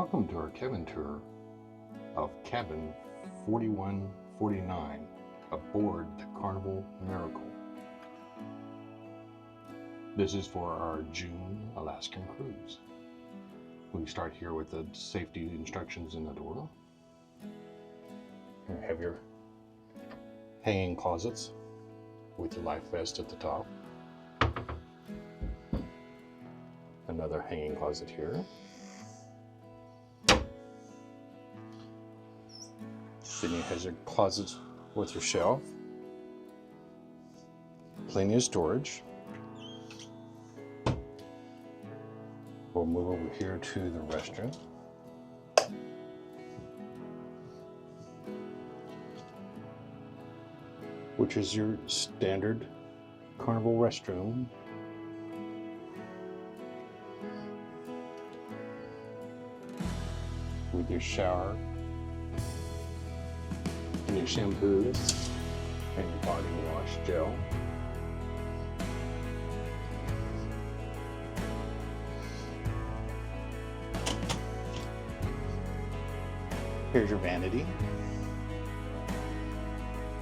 Welcome to our cabin tour of cabin 4149 aboard the Carnival Miracle. This is for our June Alaskan Cruise. We start here with the safety instructions in the door. You have your hanging closets with your life vest at the top. Another hanging closet here. Then you have your closets with your shelf. Plenty of storage. We'll move over here to the restroom. Which is your standard Carnival restroom. With your shower and your shampoos and your body wash gel. Here's your vanity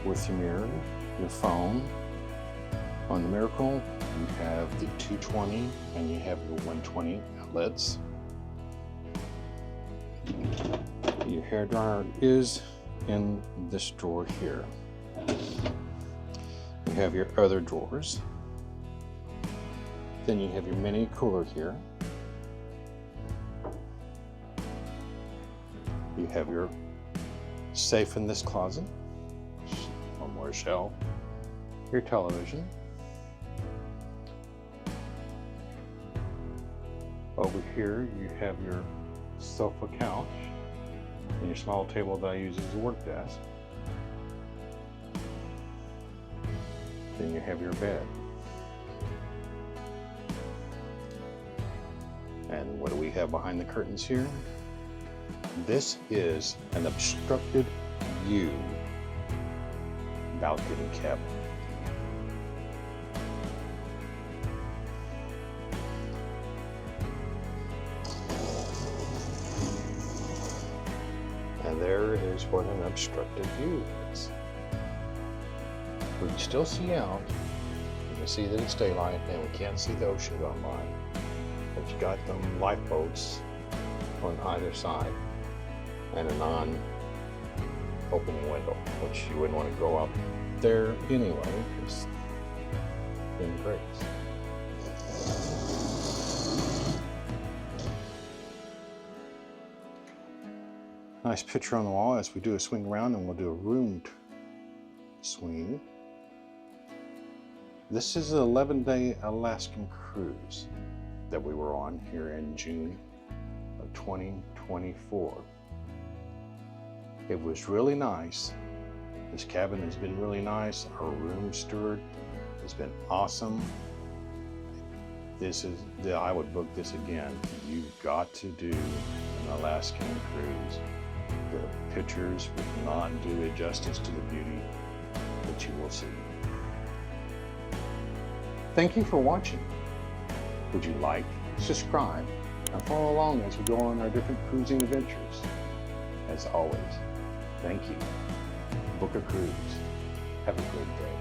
with your mirror, your phone. On the Miracle, you have the 220 and you have your 120 outlets. Your hair dryer is in this drawer here. You have your other drawers. Then you have your mini cooler here. You have your safe in this closet. One more shelf. Your television. Over here you have your sofa couch and your small table that I use as a work desk. Then you have your bed. And what do we have behind the curtains here? This is an obstructed view balcony cabin. And there is what an obstructed view is. We can still see out. You can see that it's daylight and we can't see the ocean going by. But you got them lifeboats on either side and a non-opening window, which you wouldn't want to go up there anyway, because it breaks. Nice picture on the wall as we do a swing around, and we'll do a room swing. This is an 11-day Alaskan cruise that we were on here in June of 2024. It was really nice. This cabin has been really nice. Our room steward has been awesome. I would book this again. You've got to do an Alaskan cruise. The pictures will not do it justice to the beauty that you will see. Thank you for watching. Would you like, subscribe, and follow along as we go on our different cruising adventures? As always, thank you. Book a cruise. Have a great day.